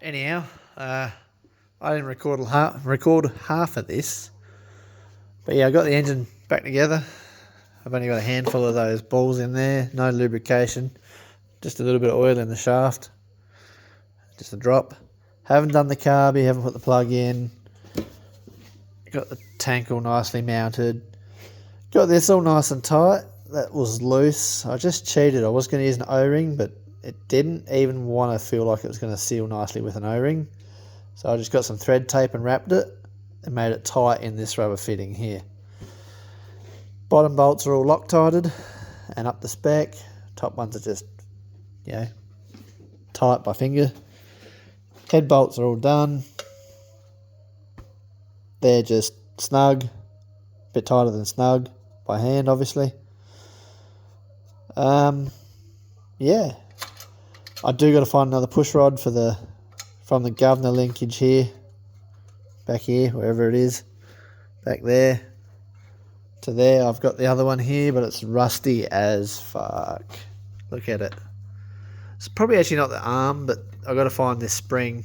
Anyhow, I didn't record half of this, but yeah, I got the engine back together. I've only got a handful of those balls in there, no lubrication, just a little bit of oil in the shaft, just a drop. Haven't done the carby, haven't put the plug in. Got the tank all nicely mounted. Got this all nice and tight. That was loose. I just cheated. I was going to use an O-ring, but it didn't even want to feel like it was going to seal nicely with an O-ring. So I just got some thread tape and wrapped it and made it tight in this rubber fitting here. Bottom bolts are all Loctited and up to spec. Top ones are just, tight by finger. Head bolts are all done. They're just snug, a bit tighter than snug by hand, obviously. Yeah, I do got to find another push rod from the governor linkage here, back here, wherever it is, back there to there. I've got the other one here, but it's rusty as fuck. Look at it. It's probably actually not the arm, but I've got to find this spring.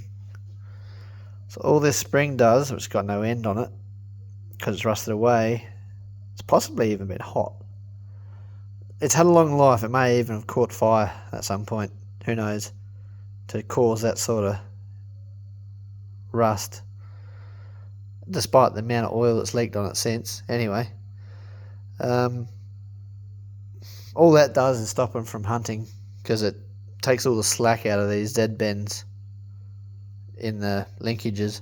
So all this spring does, which has got no end on it, because it's rusted away, it's possibly even been hot. It's had a long life. It may even have caught fire at some point. Who knows? To cause that sort of rust, despite the amount of oil that's leaked on it since. Anyway, all that does is stop them from hunting, because it takes all the slack out of these Z bends in the linkages.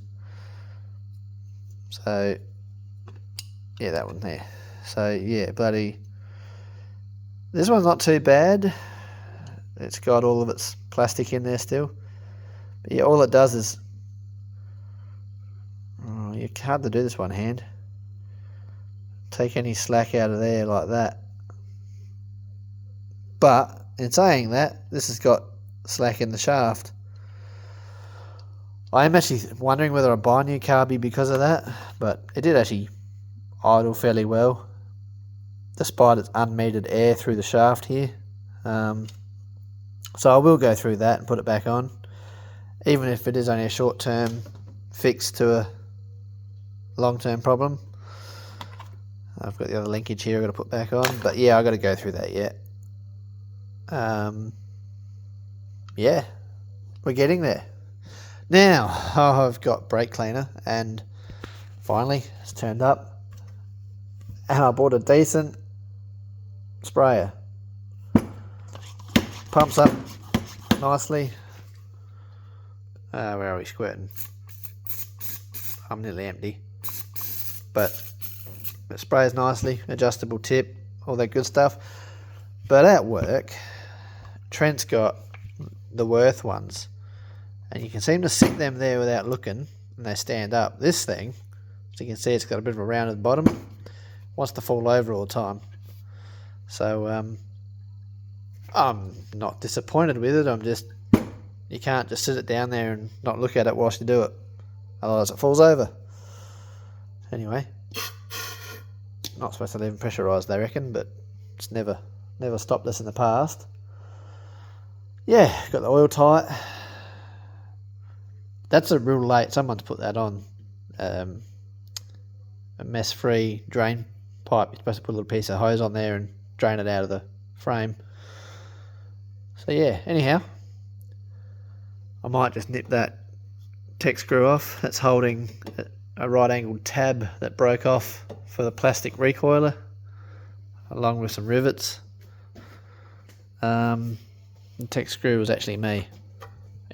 So yeah, that one there. So yeah, bloody, this one's not too bad. It's got all of its plastic in there still, but yeah, all it does is, you hard to do this one hand, take any slack out of there like that. But in saying that, this has got slack in the shaft. I am actually wondering whether I buy a new carby because of that, but it did actually idle fairly well, despite its unmetered air through the shaft here. So I will go through that and put it back on, even if it is only a short-term fix to a long-term problem. I've got the other linkage here I've got to put back on, but yeah, I've got to go through that yet. Yeah, we're getting there. Now, I've got brake cleaner, and finally it's turned up, and I bought a decent sprayer. Pumps up nicely. Where are we squirting? I'm nearly empty, but it sprays nicely, adjustable tip, all that good stuff. But at work, Trent's got the Worth ones, and you can seem to sit them there without looking, and they stand up. This thing, as you can see, it's got a bit of a rounded bottom, wants to fall over all the time. So I'm not disappointed with it. I'm just, you can't just sit it down there and not look at it whilst you do it, otherwise it falls over. Anyway, not supposed to leave them pressurised, they reckon, but it's never stopped us in the past. Yeah, got the oil tight. That's a real late, someone's put that on, a mess-free drain pipe. You're supposed to put a little piece of hose on there and drain it out of the frame. So yeah, anyhow, I might just nip that tech screw off. That's holding a right angled tab that broke off for the plastic recoiler, along with some rivets. The tech screw was actually me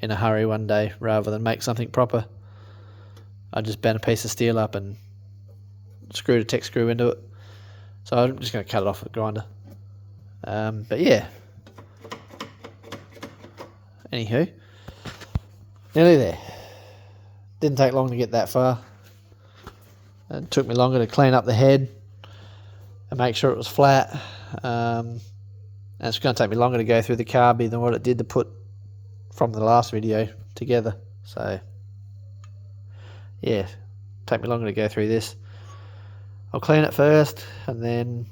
in a hurry one day. Rather than make something proper, I just bent a piece of steel up and screwed a tech screw into it. So I'm just going to cut it off with a grinder. But yeah, anywho, nearly there. Didn't take long to get that far. It took me longer to clean up the head and make sure it was flat. And it's going to take me longer to go through the carby than what it did to put from the last video together. So yeah, take me longer to go through this. I'll clean it first, and then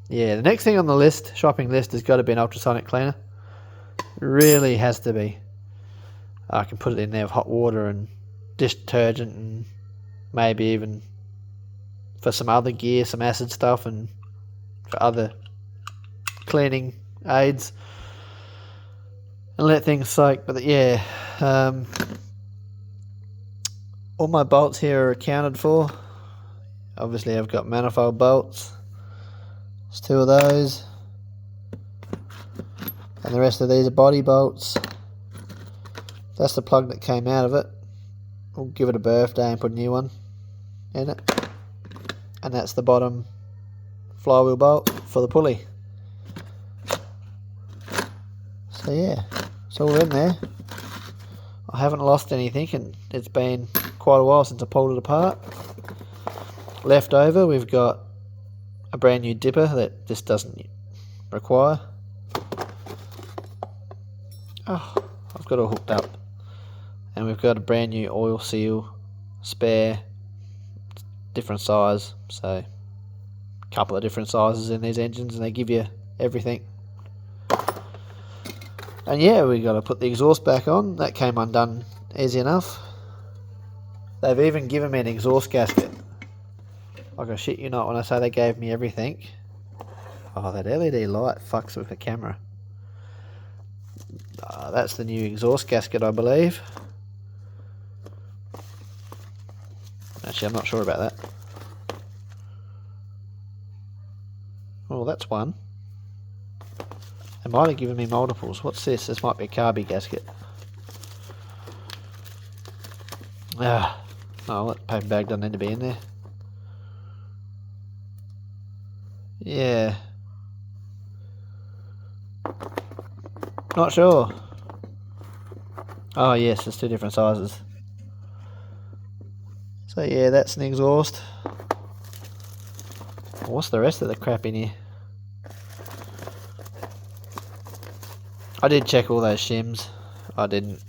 yeah, the next thing on the list, shopping list, has got to be an ultrasonic cleaner. It really has to be. I can put it in there with hot water and dish detergent, and maybe even for some other gear, some acid stuff, and for other cleaning aids, and let things soak. But yeah, all my bolts here are accounted for. Obviously I've got manifold bolts. There's 2 of those, and the rest of these are body bolts. That's the plug that came out of it. We'll give it a birthday and put a new one in it. And that's the bottom flywheel bolt for the pulley. So yeah, it's all in there. I haven't lost anything, and it's been quite a while since I pulled it apart. Left over, we've got a brand new dipper that this doesn't require. Oh, I've got it all hooked up. And we've got a brand new oil seal, spare, different size, so a couple of different sizes in these engines, and they give you everything. And yeah, we got to put the exhaust back on. That came undone easy enough. They've even given me an exhaust gasket. Like, I shit you not when I say they gave me everything. Oh, that LED light fucks with the camera. That's the new exhaust gasket, I believe. Actually, I'm not sure about that. Oh, that's one. They might have given me multiples. What's this? This might be a carby gasket. Oh, that paper bag doesn't need to be in there. Yeah. Not sure. Oh yes, there's 2 different sizes. So yeah, that's an exhaust. What's the rest of the crap in here? I did check all those shims. I didn't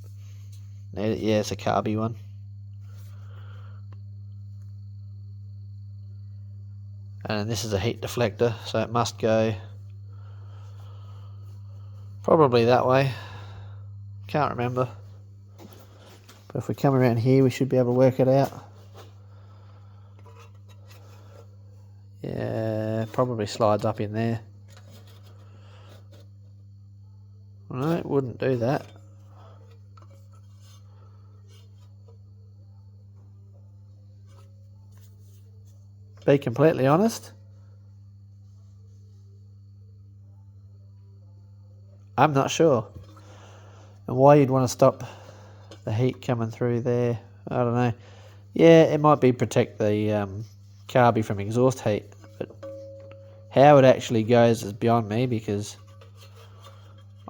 need it. Yeah, it's a carby one. And this is a heat deflector, so it must go probably that way. Can't remember. But if we come around here, we should be able to work it out. Yeah, probably slides up in there. No, it wouldn't do that. Be completely honest, I'm not sure. And why you'd want to stop the heat coming through there, I don't know. Yeah, it might be protect the carby from exhaust heat, but how it actually goes is beyond me, because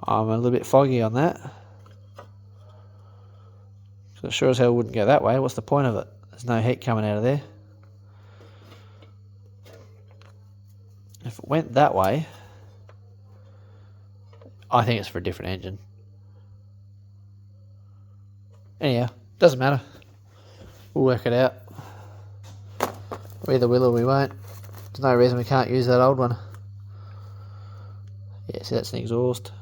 I'm a little bit foggy on that. So it sure as hell wouldn't go that way. What's the point of it? There's no heat coming out of there. If it went that way, I think it's for a different engine. Anyhow, doesn't matter. We'll work it out. We either will or we won't. There's no reason we can't use that old one. Yeah, see, that's an exhaust.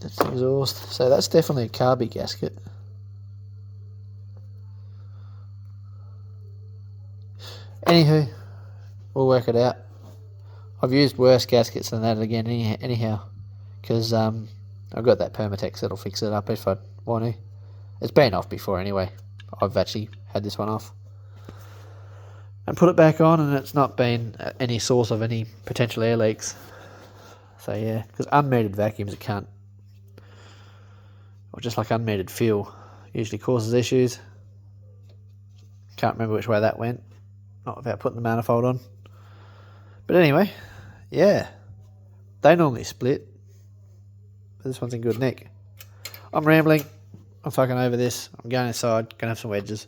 That's the exhaust. So that's definitely a carby gasket. Anywho, we'll work it out. I've used worse gaskets than that again anyhow, because I've got that Permatex that'll fix it up if I want to. It's been off before anyway. I've actually had this one off and put it back on, and it's not been any source of any potential air leaks. So yeah, because unmetered vacuums, it can't, or just like unmetered fuel, usually causes issues. Can't remember which way that went. Not without putting the manifold on. But anyway, yeah. They normally split. But this one's in good nick. I'm rambling. I'm fucking over this. I'm going inside. Gonna have some wedges.